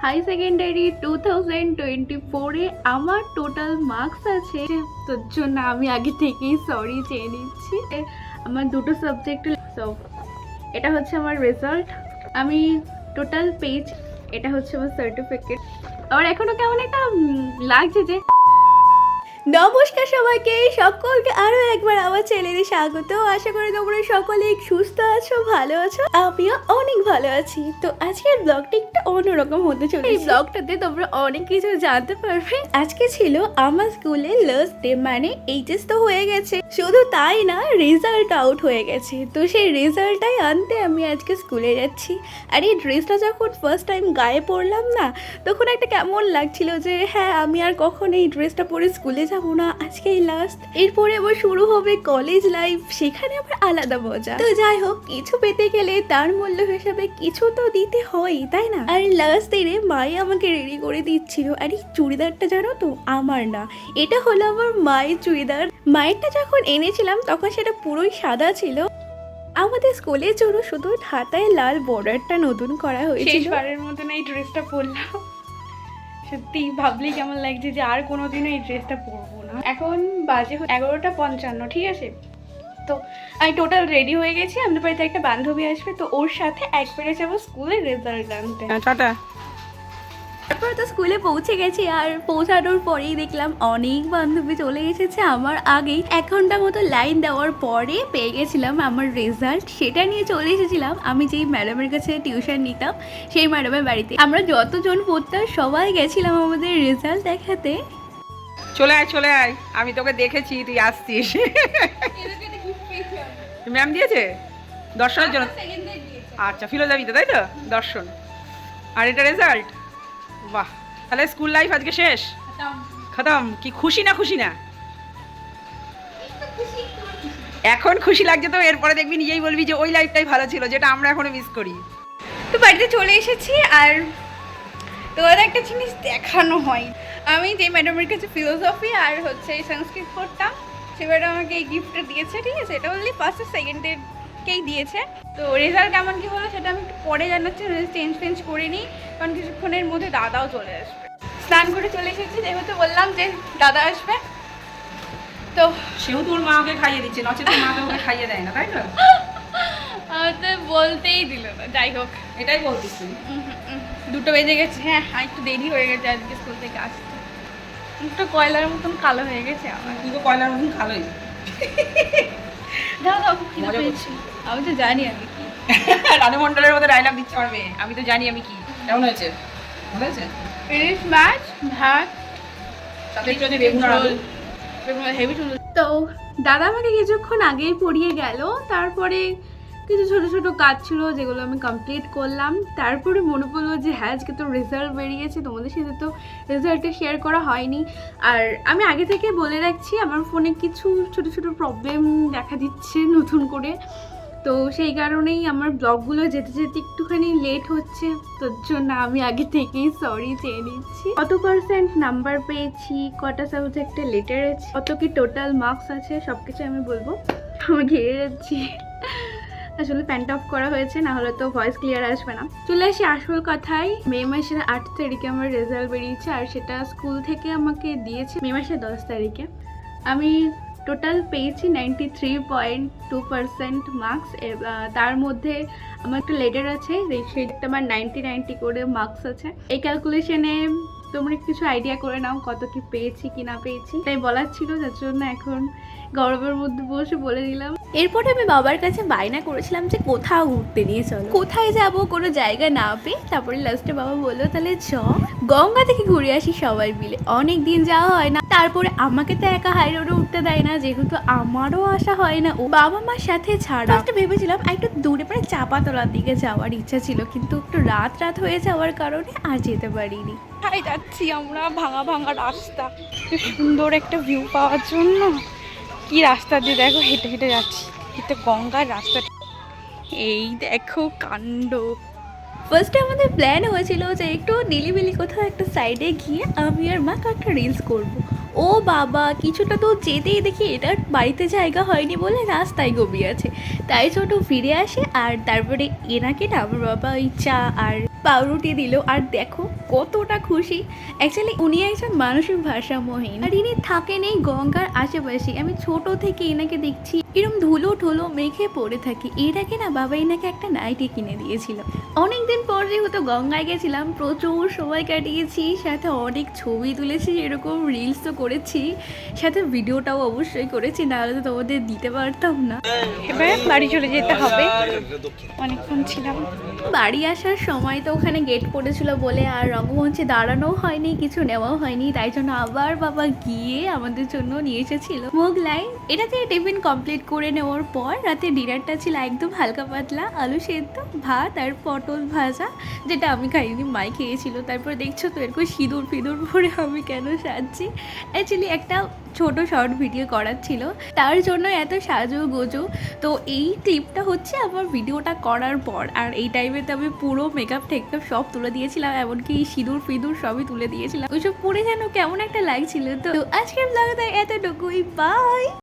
High secondary 2024-এ আমার total marks আছে, তোর জন্য আমি আগে থেকেই সরি চেয়ে নিচ্ছি। আমার দুটো সাবজেক্টে এটা হচ্ছে আমার রেজাল্ট, আমি টোটাল পেজ, এটা হচ্ছে আমার সার্টিফিকেট। আমার এখনো কেমন একটা লাগছে যে। নমস্কার সবাইকে, সকলকে আরো একবার আমার চ্যানেলে স্বাগত। আশা করি তোমরা সকলে সুস্থ আছো, ভালো আছো, আমিও অনেক ভালো আছি। তো আজকের ব্লগটা একটু অন্যরকম হতে চলেছে। এই ব্লগটাতে তোমরা অনেক কিছু জানতে পারবে। আজকে ছিল আমার স্কুলে লাস্ট ডে, মানে এইচএস তো হয়ে গেছে, শুধু তাই না রেজাল্ট আউট হয়ে গেছে। তো সেই রেজাল্টটাই আনতে আমি আজকে স্কুলে যাচ্ছি। আর এই ড্রেসটা যখন ফার্স্ট টাইম গায়ে পরলাম না, তখন একটা কেমন লাগছিল যে হ্যাঁ, আমি আর কখন এই ড্রেসটা পরে স্কুলে যাবো না, আজকেই লাস্ট। এরপরে আবার শুরু হবে কলেজ লাইফ, সেখানে আবার আলাদা মজা। তো যাই হোক, কিছু পেতে গেলে তার মূল্য হিসাবে কিছু তো দিতে হয়, তাই না? আর লাস্ট দিনে মাই আমাকে রেডি করে দিচ্ছিল। আর এই চুড়িদারটা জানো তো আমার না, এটা হলো আমার মায়ের চুড়িদার। মায়েরটা যখন এনেছিলাম তখন সেটা পুরোই সাদা ছিল। আমাদের স্কুলের জন্য শুধু হাতায় লাল বর্ডারটা নতুন করা হয়েছিল। শেষবারের মতন এই ড্রেসটা পরলাম, সত্যি ভাবলেই কেমন লাগছে যে আর কোনোদিনও এই ড্রেসটা পরবো না। এখন বাজে 11:55, ঠিক আছে? তো আমি টোটাল রেডি হয়ে গেছি। আমাদের বাড়িতে একটা বান্ধবী আসবে, তো ওর সাথে একবারে যাবো স্কুলে রেজাল্ট আনতে। টাটা। তারপরে তো স্কুলে পৌঁছে গেছি, আর পৌঁছানোর পরেই দেখলাম অনেক বান্ধবী চলে এসেছে আমার আগেই। 1 ঘন্টা মতো লাইন দেওয়ার পরে পেয়ে গেছিলাম আমার রেজাল্ট। সেটা নিয়ে চলে এসেছিলাম আমি যেই ম্যাডামের কাছে টিউশন নিতাম, সেই ম্যাডামের বাড়িতে। আমরা যতজন পড়তাম সবাই গেছিলাম আমাদের রেজাল্ট দেখাতে। চলে আয় চলে আয়, আমি তোকে দেখেছি তুই আসছিস। ম্যাম দিয়েছে দর্শনের জন্য। আচ্ছা, ফিলোজফি তো, তাই তো, দর্শন। আর এটা রেজাল্ট, বাহ। তাহলে স্কুল লাইফ আজকে শেষ, খতম। কি খুশি না খুশি না? এখন খুশি লাগছে তো, এরপরে দেখবি নিজেই বলবি যে ওই লাইফটাই ভালো ছিল, যেটা আমরা এখনো মিস করি। তো বাড়িতে চলে এসেছি, আর তোর একটা জিনিস দেখানো হয়। আমি যে ম্যাডামের কাছে ফিলোসফি আর হচ্ছে সংস্কৃত পড়তাম, সে ম্যাডাম আমাকে এই গিফটটা দিয়েছে, ঠিক আছে? এটা অনলি ফার্স্ট আর সেকেন্ডেরকেই দিয়েছে। তো রেজাল্ট কেমন কি হলো সেটা আমি একটু পরে জানাচ্ছি, চেঞ্জ করে নিই, কারণ কিছুক্ষণের মধ্যে দাদাও চলে আসবে। স্নান করে চলে এসেছি, যেহেতু বললাম যে দাদা আসবে, তো সেও তোর মাকে খাইয়ে দিচ্ছে, নচেত তোর মাকে ওকে খাইয়ে দেয় না, তাই তো? তো বলতেই দিল না। যাই হোক, এটাই বলতিস তুই। 2টো বেজে গেছে। হ্যাঁ, একটু দেরি হয়ে গেছে আজকে স্কুল থেকে আসতে। একটু কয়লার মতন কালো হয়ে গেছে আমার। তুই তো কয়লার মতন কালোই। দাদা খুব খিদে পেয়েছি। আমি তো জানি আমি কি। রানু মণ্ডলের মতো ডায়লগ দিচ্ছে পারবে, আমি তো জানি আমি কি। কেমন হয়েছে? ভালো হয়েছে? ইলিশ মাছ, ভাত, সাথে একটু যদি বেগুন আর আলু। হেভি সুন্দর। তো দাদা আমাকে কিছুক্ষণ আগেই পড়িয়ে গেল। তারপরে কিছু ছোট ছোট কাজ ছিল যেগুলো আমি কমপ্লিট করলাম। তারপরে মনে পড়লো যে হ্যাঁ, আজকে তো রেজাল্ট বেরিয়েছে, তোমাদের সাথে তো রেজাল্টটা শেয়ার করা হয়নি। আর আমি আগে থেকে বলে রাখছি, আমার ফোনে কিছু ছোট ছোট প্রবলেম দেখা দিচ্ছে নতুন করে, তো সেই কারণেই আমার ব্লগগুলো যেতে যেতে একটুখানি লেট হচ্ছে। তোর জন্য আমি আগে থেকেই সরি চেয়ে নিচ্ছি। কত পার্সেন্ট নাম্বার পেয়েছি, কটা সাবজেক্টে লেটার আছে, কত কি টোটাল মার্কস আছে, সব কিছু আমি বলবো। আমি ঘিরে যাচ্ছি, আসলে প্যান্ট অফ করা হয়েছে, না হলে তো ভয়েস ক্লিয়ার আসবে না। চলে আসি আসল কথায়। মে মাসের 8 তারিখে আমার রেজাল্ট বেরিয়েছে, আর সেটা স্কুল থেকে আমাকে দিয়েছে মে মাসের 10 তারিখে। আমি টোটাল পেয়েছি 93.2% মার্কস। তার মধ্যে আমার একটা লেটার আছে, সেটা আমার 90 করে মার্কস আছে। এই ক্যালকুলেশনে তোমরা কিছু আইডিয়া করে নাও কত কি পেয়েছি কি না পেয়েছি, তাই বলার ছিল, যার জন্য এখন গর্বের মধ্যে বসে বলে দিলাম। এরপরে আমি বাবার কাছে বায়না করেছিলাম যে কোথাও ঘুরতে নিয়ে চলো। কোথায় যাব কোনো জায়গা না পেয়ে, তারপরে লাস্টে বাবা বললো তাহলে চ গঙ্গা থেকে ঘুরে আসি সবাই মিলে, অনেক দিন যাওয়া হয় না। তারপরে আমাকে তো একা হাই রোডে উঠতে দেয় না, যেহেতু আমারও আসা হয় না ও বাবা মার সাথে ছাড়া। ভেবেছিলাম একটু দূরে পরে চাপাতলার দিকে যাওয়ার ইচ্ছা ছিল, কিন্তু একটু রাত হয়ে যাওয়ার কারণে আর যেতে পারিনি। তাই যাচ্ছি আমরা ভাঙা ভাঙা রাস্তা, সুন্দর একটা ভিউ পাওয়ার জন্য। কি রাস্তা দিয়ে দেখো হেঁটে হেঁটে যাচ্ছি, এটা গঙ্গার রাস্তা। এই দেখো কাণ্ড। ফার্স্টে আমাদের প্ল্যান হয়েছিল যে একটু নিলিবিলি কোথাও একটা সাইডে গিয়ে আমি আর মা একটা রিলস করবো। ও বাবা, কিছুটা তো যেতেই দেখি এটার বাড়িতে জায়গা হয়নি বলে রাস্তায় ঘুমিয়ে আছে। তাই ছোট ফিরে আসে আর তারপরে এনাকে না আমার বাবা ওই চা আর পাউরুটি দিল। আর দেখো কতটা খুশি। অ্যাকচুয়ালি উনি একজন মানসিক ভারসাম্যহীন, আর ইনি থাকেন এই গঙ্গার আশেপাশে। আমি ছোট থেকে এনাকে দেখছি এরম ধুলো ঠুলো মেখে পড়ে থাকি। এর আগে না বাবা এনাকে একটা নাইটি কিনে দিয়েছিল। অনেকদিন পর যেহেতু গঙ্গায় গেছিলাম, প্রচুর সময় কাটিয়েছি, সাথে অনেক ছবি তুলেছি, এরকম রিলস তো করেছি, সাথে ভিডিওটাও অবশ্যই করেছি, নাহলে তো তোমাদের দিতে পারতাম না। এবার বাড়ি চলে যেতে হবে, অনেকক্ষণ ছিলাম। বাড়ি আসার সময় তো ওখানে গেট পড়েছিল বলে আর রঙ্গমঞ্চে দাঁড়ানো হয়নি, কিছু নেওয়াও হয়নি, তাই জন্য আবার বাবা গিয়ে আমাদের জন্য নিয়ে এসেছিল মোগলাই। এটা দিয়ে টিফিন কমপ্লিট করে নেওয়ার পর রাতে ডিনারটা ছিল একদম হালকা পাতলা, আলু সেদ্ধ, ভাত আর পটল ভাজা, যেটা আমি খাইনি, মাই খেয়েছিল। তারপর দেখছো তো এরকম সিঁদুর ফিঁদুর পরে আমি কেন সাজছি। অ্যাকচুয়ালি একটা ছোট শর্ট ভিডিও করার ছিল, তার জন্য এত সাজু গোজু। তো এই ক্লিপটা হচ্ছে আমার ভিডিওটা করার পর, আর এই টাইমে তো আমি পুরো মেকআপ টেকআপ সব তুলে দিয়েছিলাম, এমনকি সিঁদুর ফিঁদুর সবই তুলে দিয়েছিলাম। ওইসব পরে যেন কেমন একটা লাগছিল। তো আজকের ব্লগটা এতটুকুই, বাই।